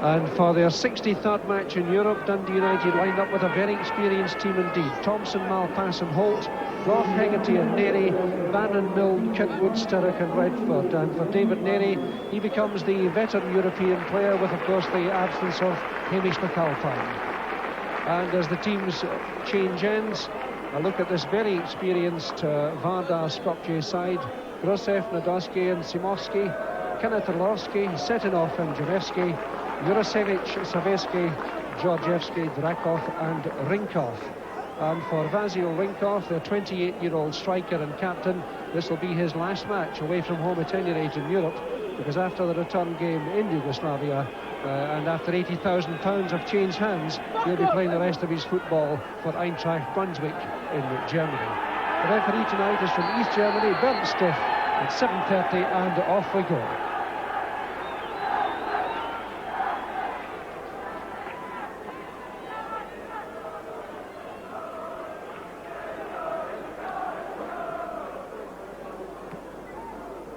And for their 63rd match in Europe, Dundee United lined up with a very experienced team indeed. Thompson, Malpass and Holt, Gough, Hegarty and Neri, Bannon, Milne, Kitwood, Sturrock and Redford. And for David Neri, he becomes the veteran European player with, of course, the absence of Hamish McAlpine. And as the teams change ends, a look at this very experienced Vardar Skopje side. Grosev, Nadolski and Simovsky, Kanatorlovsky, Setinov and Janevsky, Jurasevich, Savesky, Georgievsky, Drakov and Rinkov. And for Vasil Rinkov, the 28-year-old striker and captain, this will be his last match away from home at any rate in Europe, because after the return game in Yugoslavia and after £80,000 have changed hands, he'll be playing the rest of his football for Eintracht Brunswick in Germany. The referee tonight is from East Germany, Bernd Stiff, at 7:30, and off we go.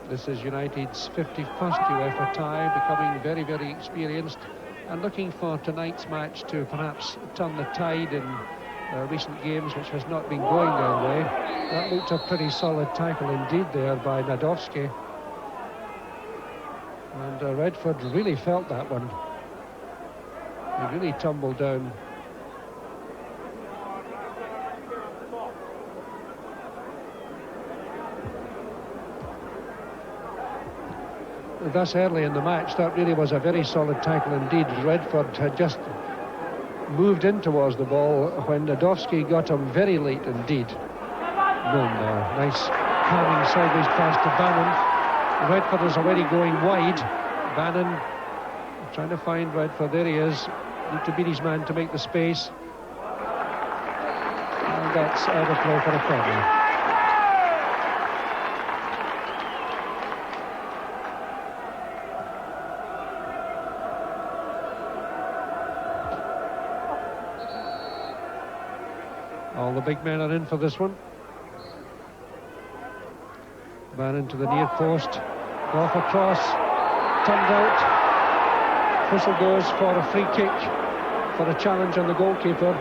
This is United's 51st UEFA tie, becoming very, very experienced and looking for tonight's match to perhaps turn the tide in recent games, which has not been going their way. That looked a pretty solid tackle indeed there by Nadolski. And Redford really felt that one. He really tumbled down. Thus early in the match, that really was a very solid tackle indeed. Redford had just moved in towards the ball when Nadolski got him very late indeed. Nice carving sideways pass to Bannon. Redford is already going wide. Bannon trying to find Redford. There he is. Need to beat his man to make the space. And that's out of play for a corner. All the big men are in for this one. Bannon to the near post. Off across. Turned out. Whistle goes for a free kick for a challenge on the goalkeeper.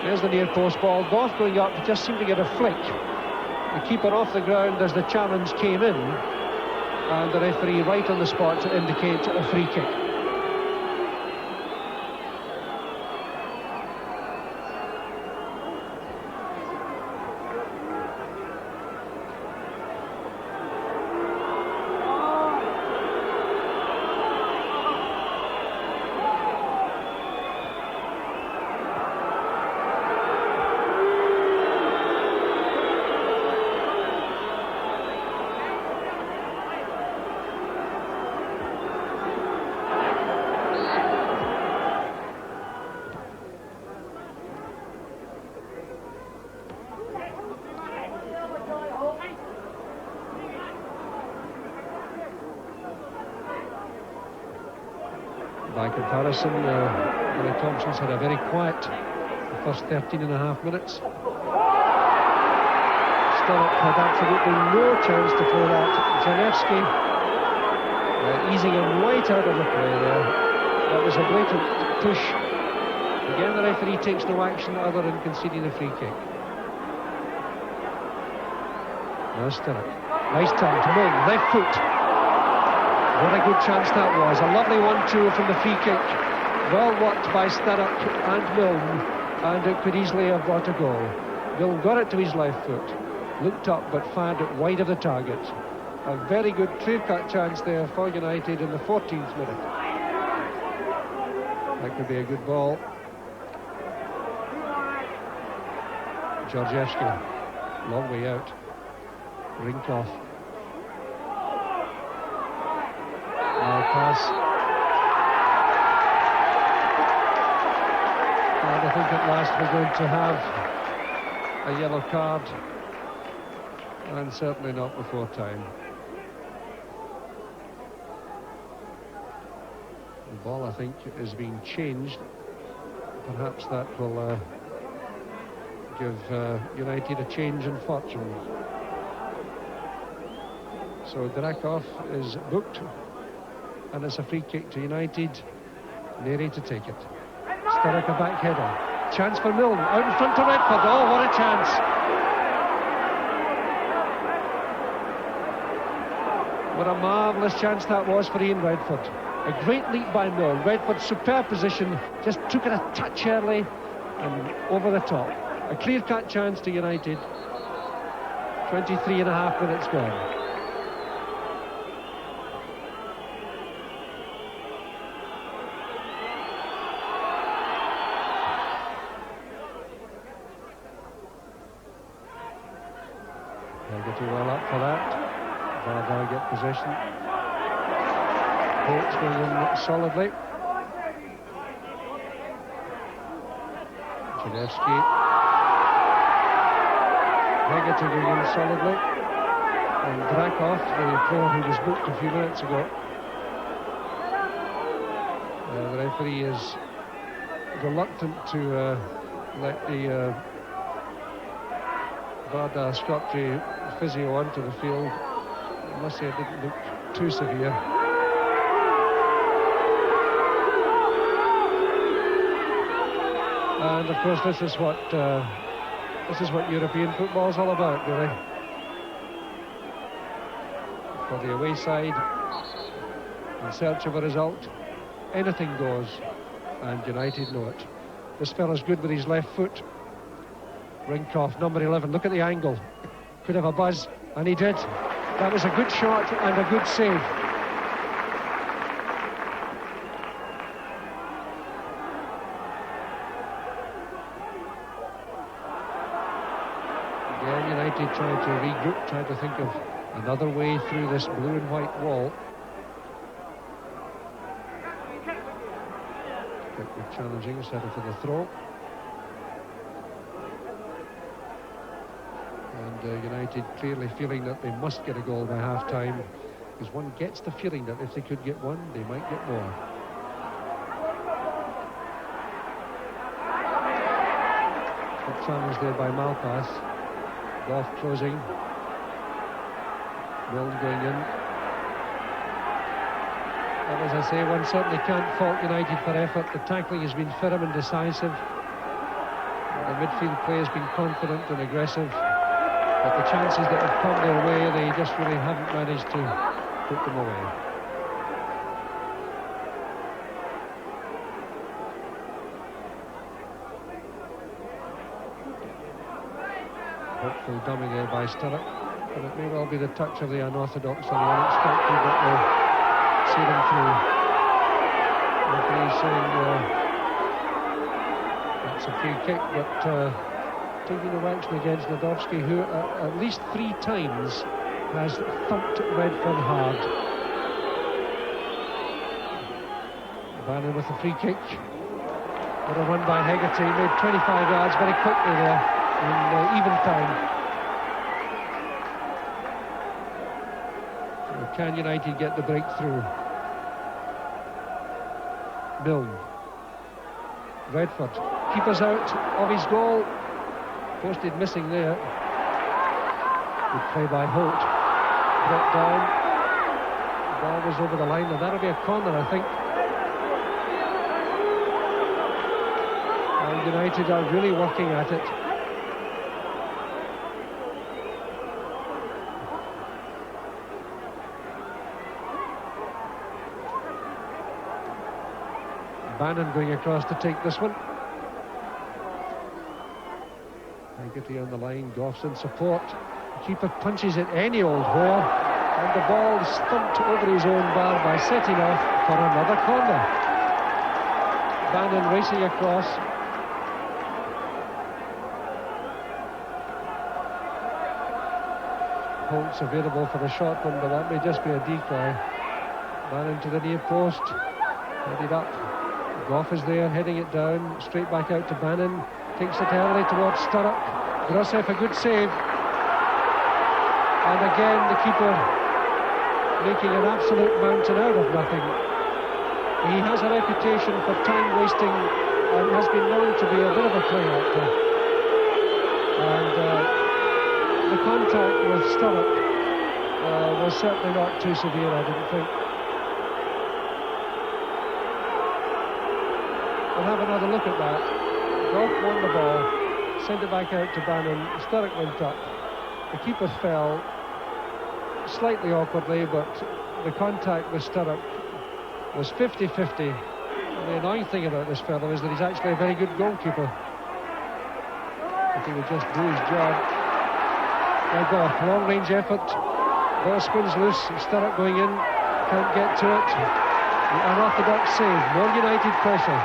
There's the near post ball. Gough going up, just seemed to get a flick. The keeper off the ground as the challenge came in. And the referee right on the spot to indicate a free kick. By comparison, Billy Thompson's had a very quiet first 13.5 minutes. Sturrock had absolutely no chance to play that. Janevsky easing him right out of the play there. That was a blatant push. Again, the referee takes no action other than conceding a free kick. Now Sturrock. Nice turn to Milne, left foot. What a good chance that was. A lovely 1-2 from the free kick. Well worked by Sturrock and Milne, and it could easily have brought a goal. Milne got it to his left foot, looked up but fired it wide of the target. A very good clear-cut chance there for United in the 14th minute. That could be a good ball. Georgievsky, long way out. Rinkov. Pass. And I think at last we're going to have a yellow card, and certainly not before time. The ball, I think, is being changed. Perhaps that will give United a change in fortune. So Drakov is booked, and it's a free kick to United. Neri to take it. Sturrock a back header. Chance for Milne, out in front to Redford. Oh, what a chance! What a marvellous chance that was for Ian Redford. A great leap by Milne. Redford's superb position, just took it a touch early and over the top. A clear-cut chance to United. 23 and a half minutes gone. Hegarty well up for that. Vardar get possession. Holt's going in solidly. Janevsky. Hegarty going in solidly. And Drakov, the player who was booked a few minutes ago. The referee is reluctant to let the Vardar Scotty physio onto the field. I must say it didn't look too severe. And of course this is what European football is all about, really. For the away side, in search of a result, anything goes, and United know it. This fella's good with his left foot. Rinkoff, number 11, look at the angle. Could have a buzz, and he did. That was a good shot and a good save. Again, United trying to regroup, trying to think of another way through this blue and white wall. Quickly challenging, settle for the throw. And United clearly feeling that they must get a goal by half-time, because one gets the feeling that if they could get one, they might get more. Good challenge there by Malpass. Goff closing. Milne going in. And as I say, one certainly can't fault United for effort. The tackling has been firm and decisive. The midfield play has been confident and aggressive. But the chances that have come their way, they just really haven't managed to put them away. Hopeful dummy there by Sturrock. But it may well be the touch of the unorthodox and the unexpected that will see them through. Referee saying that's a free kick, but taking the action against Nadovsky, who at least 3 times has thumped Redford hard. Bannon with the free kick. What a run by Hegarty, made 25 yards very quickly there in even time. So can United get the breakthrough? Milne. Redford. Keepers out of his goal. Posted missing there. Good play by Holt. Brought down. The ball was over the line, and that'll be a corner, I think. And United are really working at it. Bannon going across to take this one. Hegarty on the line, Goff's in support. The keeper punches it any old where, and the ball is thumped over his own bar by setting off for another corner. Bannon racing across. Holt's available for the short one, but that may just be a decoy. Bannon to the near post, headed up. Goff is there, heading it down, straight back out to Bannon. Takes it early towards Sturrock. Grosseff a good save. And again the keeper making an absolute mountain out of nothing. He has a reputation for time wasting and has been known to be a bit of a play actor. And the contact with Sturrock was certainly not too severe, I didn't think. We'll have another look at that. Goff won the ball, sent it back out to Bannon. Sturrock went up. The keeper fell slightly awkwardly, but the contact with Sturrock was 50-50. The annoying thing about this fellow is that he's actually a very good goalkeeper. If he would just do his job. Now Goff, long-range effort. Ball spins loose. Sturrock going in. Can't get to it. The unorthodox save. More United pressure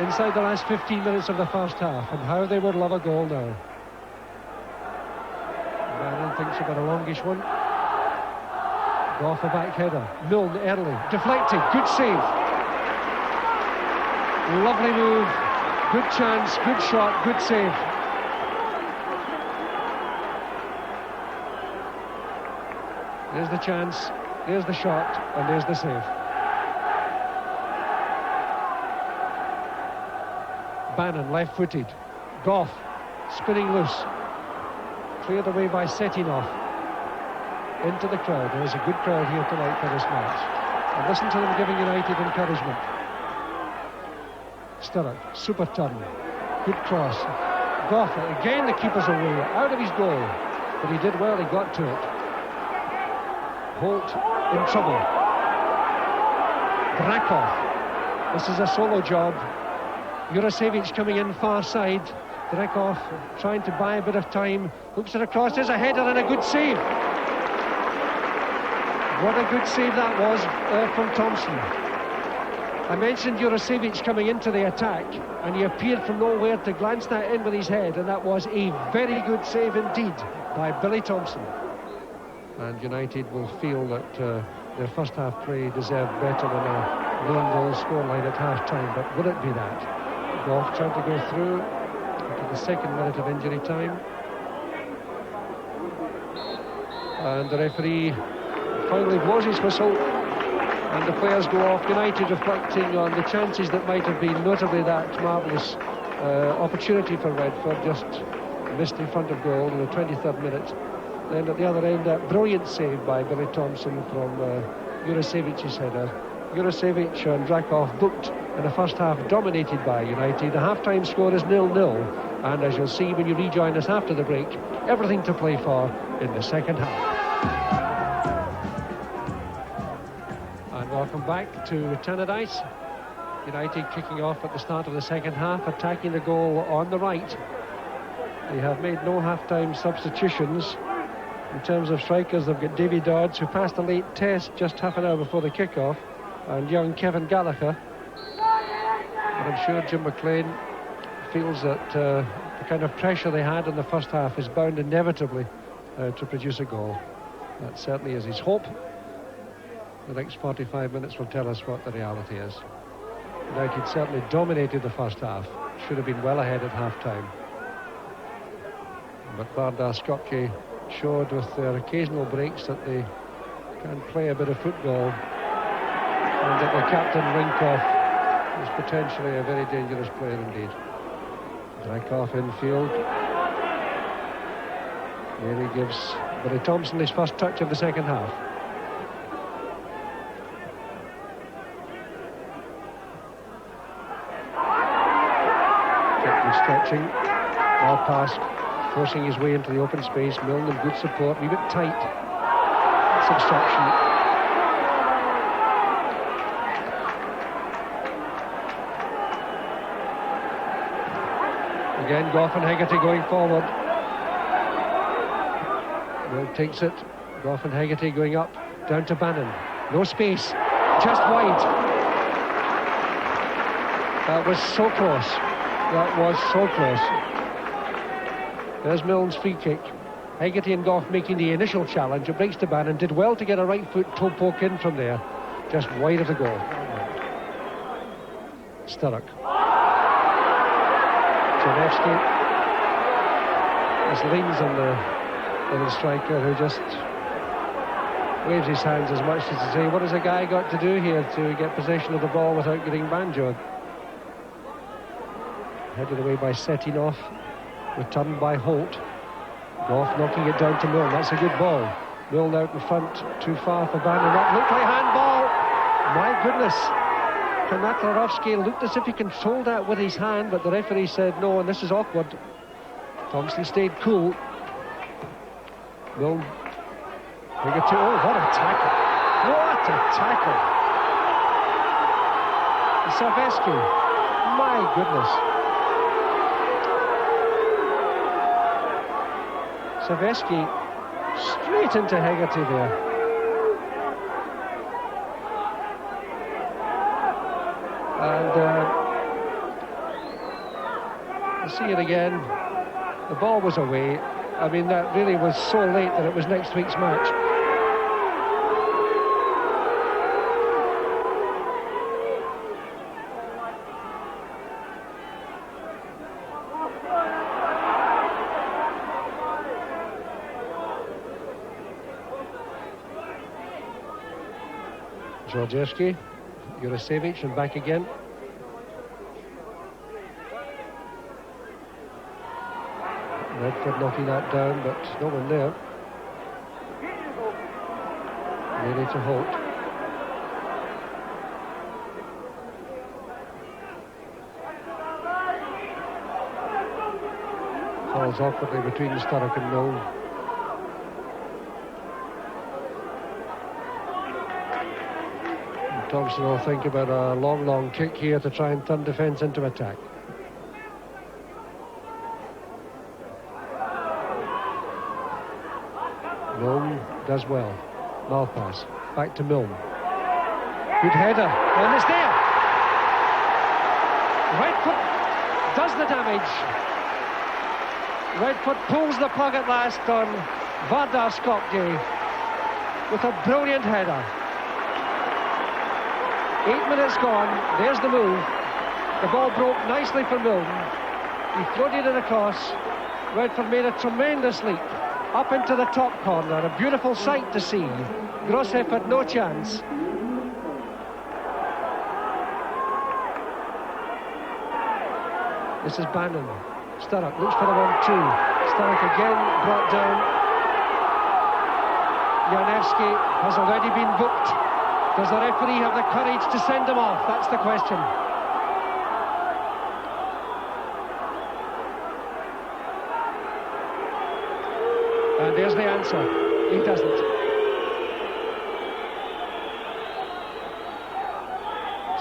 inside the last 15 minutes of the first half. And how they would love a goal now. Bannon thinks about a longish one. Goff a back header. Milne early. Deflected. Good save. Lovely move. Good chance. Good shot. Good save. There's the chance. There's the shot. And there's the save. Bannon left-footed. Goff spinning loose. Cleared away by Setinov. Into the crowd. There's a good crowd here tonight for this match. And listen to them giving United encouragement. Sturrock, super turn. Good cross. Goff, again the keeper's away. Out of his goal. But he did well, he got to it. Holt in trouble. Drakov. This is a solo job. Jurasevich coming in far side. Drakov trying to buy a bit of time. Hooks it across. There's a header and a good save. What a good save that was from Thompson. I mentioned Jurasevich coming into the attack, and he appeared from nowhere to glance that in with his head, and that was a very good save indeed by Billy Thompson. And United will feel that their first half play deserved better than a lone goal scoreline at half-time, but will it be that? Goff trying to go through into the second minute of injury time. And the referee finally blows his whistle, and the players go off. United reflecting on the chances that might have been, notably that marvellous opportunity for Redford, just missed in front of goal in the 23rd minute. Then at the other end, that brilliant save by Billy Thompson from Jurasevich's header. Jurasevich and Drakov booked in the first half, dominated by United. The half-time score is 0-0, and as you'll see when you rejoin us after the break, everything to play for in the second half. And welcome back to Tannadice. United kicking off at the start of the second half, attacking the goal on the right. They have made no half-time substitutions. In terms of strikers, they've got Davy Dodds, who passed a late test just half an hour before the kick-off, and young Kevin Gallagher. But I'm sure Jim McLean feels that the kind of pressure they had in the first half is bound inevitably to produce a goal. That certainly is his hope. The next 45 minutes will tell us what the reality is. United certainly dominated the first half. Should have been well ahead at half-time. But Vardar Skopje showed with their occasional breaks that they can play a bit of football, and that the captain Rinkhoff is potentially a very dangerous player indeed. Drakov infield. Here he gives Billy Thompson his first touch of the second half. Gently stretching. Ball pass, forcing his way into the open space. Milne in good support, a wee bit tight. That's obstruction. Again, Goff and Hegarty going forward. Will takes it. Goff and Hegarty going up, down to Bannon. No space, just wide. That was so close. That was so close. There's Milne's free kick. Hegarty and Goff making the initial challenge. It breaks to Bannon. Did well to get a right foot toe poke in from there. Just wide of the goal. Sturrock. Janevsky. This leans on the little striker, who just waves his hands as much as to say, what has a guy got to do here to get possession of the ball without getting banjoed? Headed away by Setinov. Returned by Holt. Goff knocking it down to Milne. That's a good ball. Milne out in front, too far for Bannon. That looked like handball. My goodness. Kanatlarovsky looked as if he controlled that with his hand, but the referee said no, and this is awkward. Thompson stayed cool. Milne. Oh, what a tackle. What a tackle. Savesky. My goodness. Savesky straight into Hegarty there. And you see it again. The ball was away. I mean, that really was so late that it was next week's match. Georgievsky, Jurasevich, and back again. Redford knocking that down, but no one there. Nearly to Holt. Falls awkwardly between Sturrock and Milne. Thompson will think about a long kick here to try and turn defence into attack. Milne does well. Malpass. Back to Milne. Good header. And it's there. Redfoot does the damage. Redfoot pulls the plug at last on Vardar Skopje with a brilliant header. 8 minutes gone, there's the move. The ball broke nicely for Milne. He floated it across. Redford made a tremendous leap up into the top corner. A beautiful sight to see. Grosseff had no chance. This is Bannon. Sturrock looks for a 1-2. Sturrock again brought down. Janevsky has already been booked. Does the referee have the courage to send him off? That's the question. And there's the answer. He doesn't.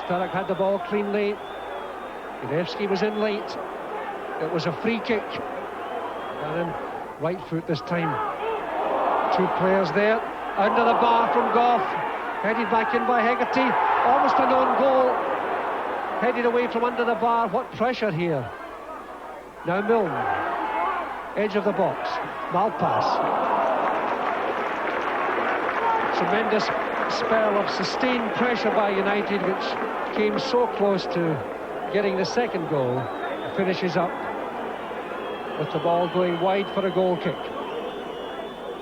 Sturrock had the ball cleanly. Janevsky was in late. It was a free kick. And right foot this time. Two players there. Under the bar from Goff. Headed back in by Hegarty, almost a known goal. Headed away from under the bar. What pressure here. Now Milne, edge of the box. Malpass. Tremendous spell of sustained pressure by United, which came so close to getting the second goal. Finishes up with the ball going wide for a goal kick.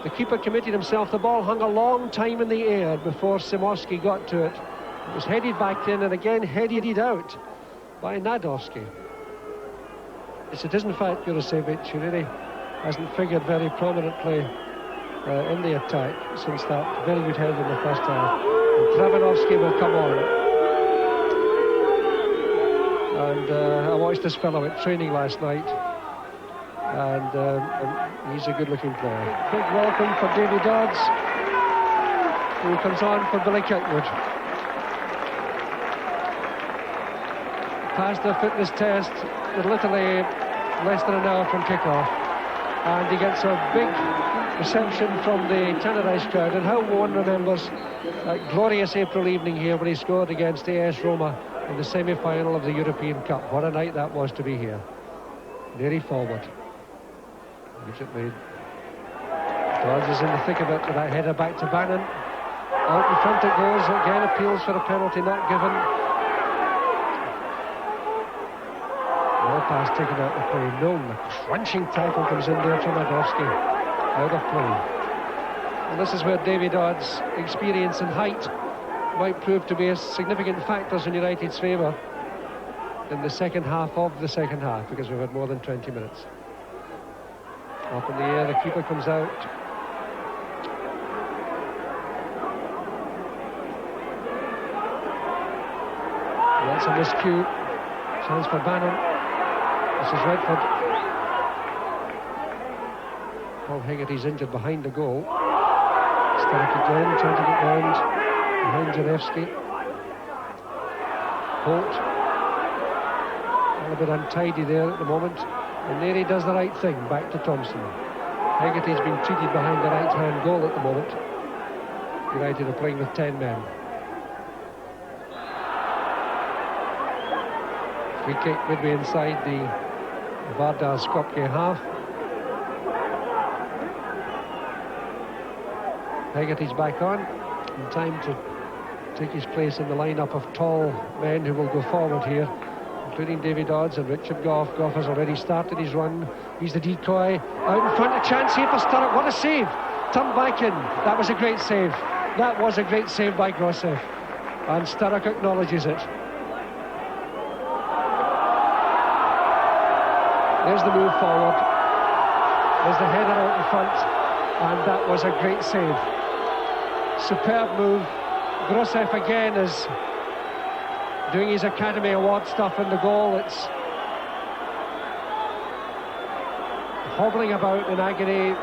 The keeper committed himself. The ball hung a long time in the air before Simorsky got to it. It was headed back in and again headed out by Nadovsky. It is in fact Jurasevich, who really hasn't figured very prominently in the attack since that very good header in the first half. And Kravanovsky will come on. And I watched this fellow at training last night. And he's a good-looking player. Big welcome for Davy Dodds, who comes on for Billy Kirkwood. Passed the fitness test with literally less than an hour from kick-off, and he gets a big reception from the Tenerife crowd. And how one remembers that glorious April evening here when he scored against AS Roma in the semi-final of the European Cup. What a night that was to be here. Nearly forward. Immediately Dodds is in the thick of it with that header back to Bannon. Out in front it goes, again appeals for a penalty not given. Well pass taken out of play. Milne, the crunching tackle comes in there from Nadovsky. Out of play. And this is where Davy Dodds' experience and height might prove to be a significant factors in United's favour in the second half of the second half, because we've had more than 20 minutes. Up in the air, the keeper comes out. That's a miscue. Chance for Bannon. This is Redford. Paul Hegarty's injured behind the goal. Sturrock again, trying to get round behind Janevsky. Holt. A little bit untidy there at the moment. And there he does the right thing, back to Thompson. Hegarty's been treated behind the right-hand goal at the moment. United are playing with 10 men. Free kick midway inside the Vardar Skopje half. Hegarty's back on, in time to take his place in the lineup of tall men who will go forward here, including David Odds and Richard Gough. Gough has already started his run. He's the decoy. Out in front, a chance here for Sturrock. What a save! Turned back in. That was a great save. That was a great save by Grosseff. And Sturrock acknowledges it. There's the move forward. There's the header out in front. And that was a great save. Superb move. Grosseff again is doing his Academy Award stuff in the goal. It's hobbling about in agony,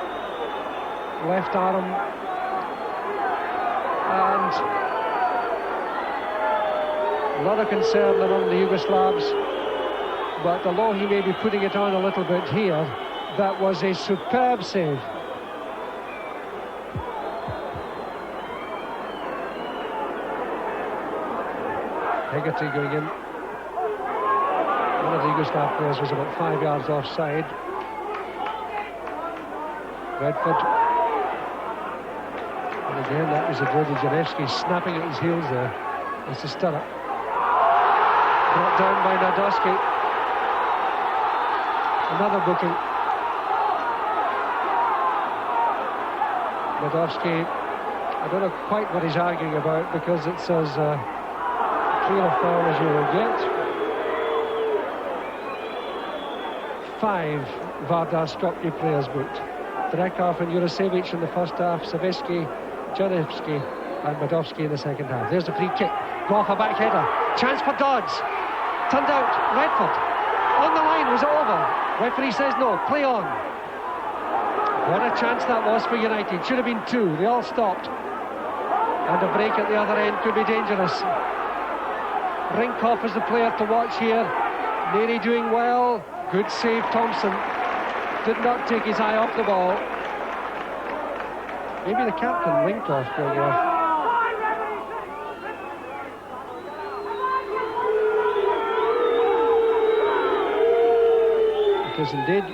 left arm, and a lot of concern among the Yugoslavs, but although he may be putting it on a little bit here, that was a superb save. Hegarty going in. One of the Yugoslav players was about 5 yards offside. Redford. And again, that was Avoda Janevsky snapping at his heels there. It's a Sturrock. Brought down by Nadowski. Another booking. Nadowski, I don't know quite what he's arguing about, because it says clear a foul as you will get. 5 Vardar Skopje players booked. Drekov and Jurasevic in the first half, Savetsky, Janevsky and Madovsky in the second half. There's the free kick. Gough, a back header. Chance for Dodds. Turned out. Redford. On the line. Was it over? Referee says no. Play on. What a chance that was for United. Should have been 2. They all stopped. And a break at the other end could be dangerous. Rinkoff is the player to watch here. Neri doing well. Good save, Thompson. Did not take his eye off the ball. Maybe the captain, Rinkoff, going off. It is indeed.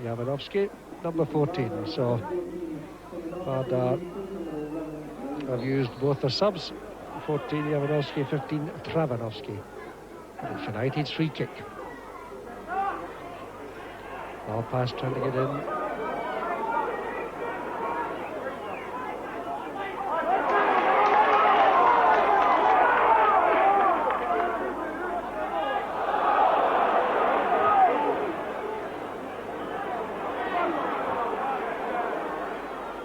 Javanovski, number 14. So Vardar have used both the subs. 14 Javanovski, 15 Travanovski. It's United's free kick. Ball pass trying to get in.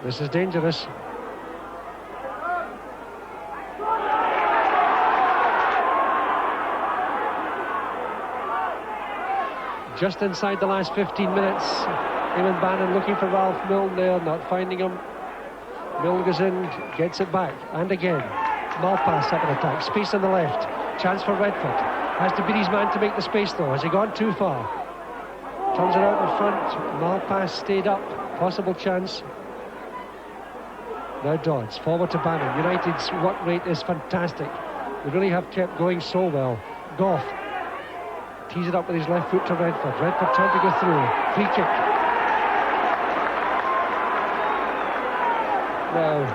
This is dangerous. Just inside the last 15 minutes, Eamon Bannon looking for Ralph Milne there, not finding him. Milne goes in, gets it back, and again. Malpass up an attack, space on the left. Chance for Redford. Has to beat his man to make the space though. Has he gone too far? Turns it out in front. Malpass stayed up. Possible chance. Now Dodds, forward to Bannon. United's work rate is fantastic. They really have kept going so well. Gough tees it up with his left foot to Redford. Redford trying to go through. Free kick. Now,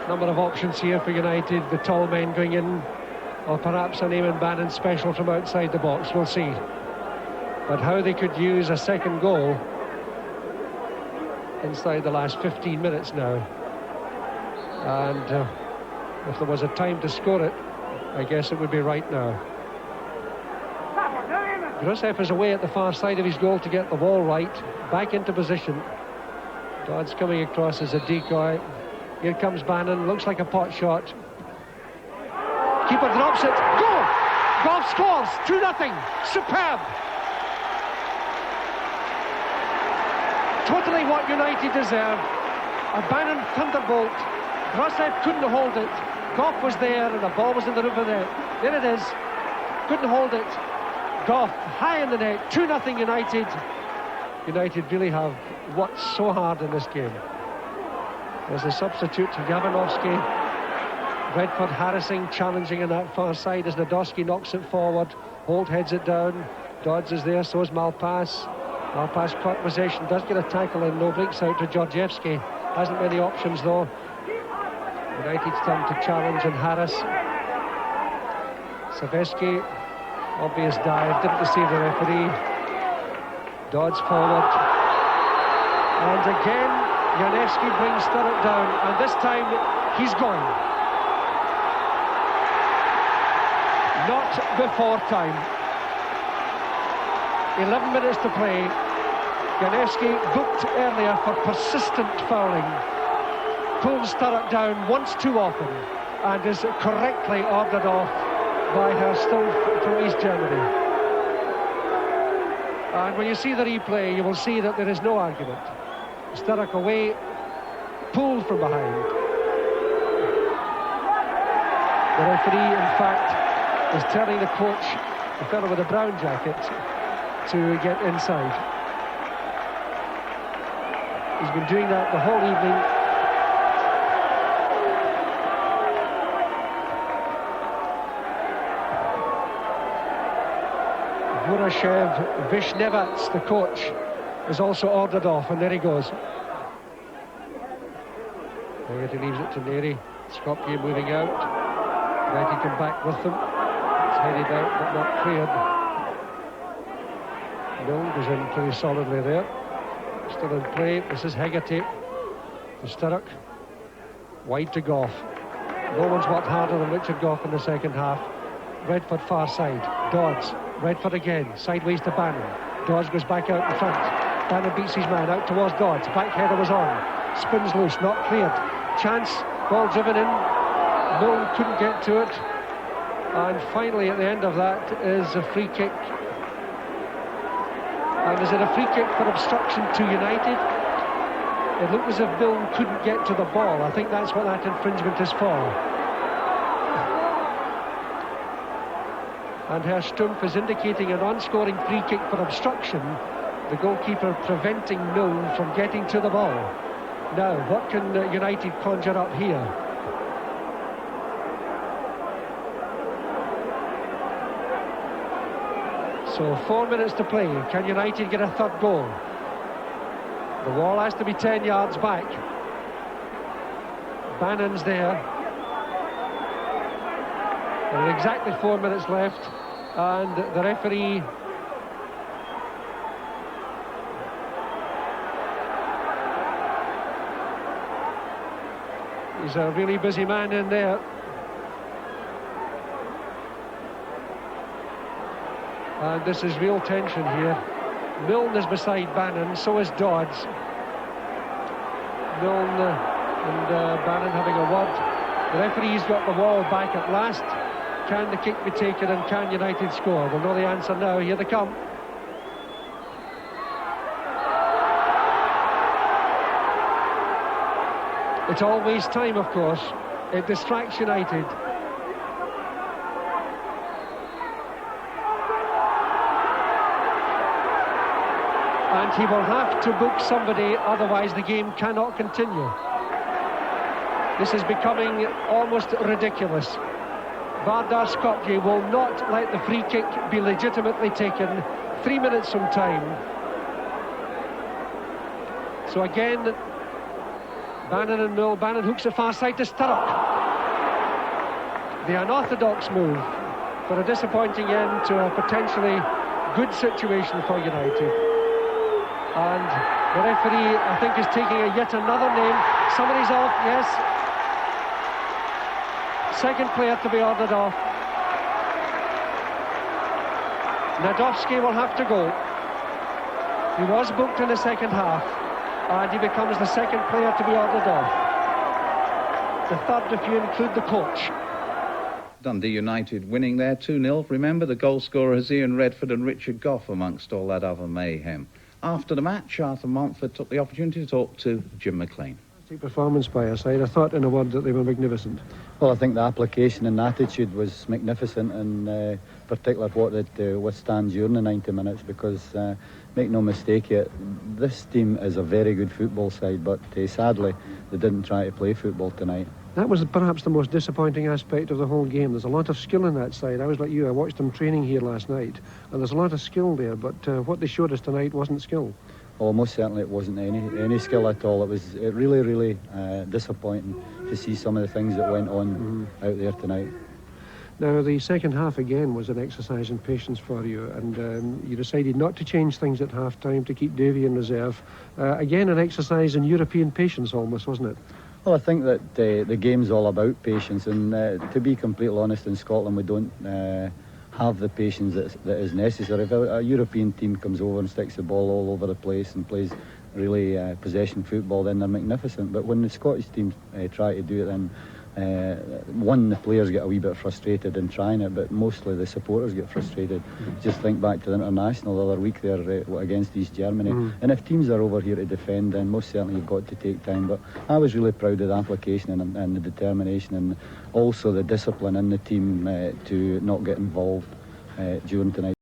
number of options here for United. The tall men going in, or perhaps an Eamon Bannon special from outside the box. We'll see. But how they could use a second goal inside the last 15 minutes now. And if there was a time to score it, I guess it would be right now. Grosseff is away at the far side of his goal to get the ball right. Back into position. Dodds coming across as a decoy. Here comes Bannon, looks like a pot shot. Keeper drops it. Goal! Goff scores, 2-0. Superb. Totally what United deserve. A Bannon thunderbolt. Grossev couldn't hold it. Goff was there and the ball was in the roof of the net. There it is. Couldn't hold it. Goff high in the net. 2-0 United. United really have worked so hard in this game. There's a substitute, Javanovski. Redford harassing, challenging on that far side as Nadolski knocks it forward. Holt heads it down. Dodds is there, so is Malpass. Malpass caught possession, does get a tackle in, no breaks out to Georgievski. Hasn't many options though. United's turn to challenge and harass. Saveski, obvious dive, didn't deceive the referee. Dodds forward. And again, Janevski brings Sturrock down, and this time he's going. Not before time. 11 minutes to play. Janevski booked earlier for persistent fouling. Pulls Sturrock down once too often and is correctly ordered off by Herstolf from East Germany. And when you see the replay, you will see that there is no argument. Sturrock away, pulled from behind. The referee, in fact, is telling the coach, the fellow with the brown jacket, to get inside. He's been doing that the whole evening. Voroshev Vishnevats, the coach, is also ordered off, and there he goes. He leaves it to Neri. Skopje moving out. United come back with them. It's headed out but not cleared. Milne goes in pretty solidly there. Still in play. This is Hegarty to Sturrock. Wide to Goff. No one's worked harder than Richard Goff in the second half. Redford far side. Dodds. Redford again. Sideways to Bannon. Dodds goes back out in front. Bannon beats his man out towards Dodds. Back header was on. Spins loose. Not cleared. Chance. Ball driven in. Milne couldn't get to it. And finally at the end of that is a free kick. And is it a free kick for obstruction to United? It looked as if Milne couldn't get to the ball. I think that's what that infringement is for. And Herr Stumpf is indicating a non-scoring free kick for obstruction. The goalkeeper preventing Milne from getting to the ball. Now, what can United conjure up here? So 4 minutes to play. Can United get a third goal? The wall has to be 10 yards back. Bannon's there. There are exactly 4 minutes left, and the referee is a really busy man in there. And this is real tension here. Milne is beside Bannon, so is Dodds. Milne and Bannon having a word. The referee's got the wall back at last. Can the kick be taken and can United score? We'll know the answer now. Here they come. It's always time, of course. It distracts United. And he will have to book somebody, otherwise the game cannot continue. This is becoming almost ridiculous. Vardar Skopje will not let the free kick be legitimately taken. 3 minutes from time. So again, Bannon and Milne. Bannon hooks it far side to Sturrock. The unorthodox move for a disappointing end to a potentially good situation for United. And the referee, I think, is taking yet another name. Somebody's off, yes. Second player to be ordered off. Nadolski will have to go. He was booked in the second half, and he becomes the second player to be ordered off. the third if you include the coach. Dundee United winning there 2-0. Remember, the goal scorers Ian Redford and Richard Gough amongst all that other mayhem. After the match, Arthur Montford took the opportunity to talk to Jim McLean. Performance by our side. I thought, in a word, that they were magnificent. Well, I think the application and attitude was magnificent, and particularly what they'd withstand during the 90 minutes, because make no mistake it, this team is a very good football side, but sadly they didn't try to play football tonight. That was perhaps the most disappointing aspect of the whole game. There's a lot of skill in that side. I was like you, I watched them training here last night, and there's a lot of skill there, but what they showed us tonight wasn't skill. Well, most certainly it wasn't any skill at all. It was really disappointing to see some of the things that went on out there tonight. Now, the second half again was an exercise in patience for you, and you decided not to change things at half-time to keep Davy in reserve. Again, an exercise in European patience almost, wasn't it? Well, I think that the game's all about patience, and to be completely honest, in Scotland we don't have the patience that is necessary. If a European team comes over and sticks the ball all over the place and plays really possession football, then they're magnificent. But when the Scottish teams try to do it, then the players get a wee bit frustrated in trying it, but mostly the supporters get frustrated. Just think back to the international the other week there against East Germany. And if teams are over here to defend, then most certainly you've got to take time. But I was really proud of the application and the determination, and also the discipline in the team to not get involved during tonight.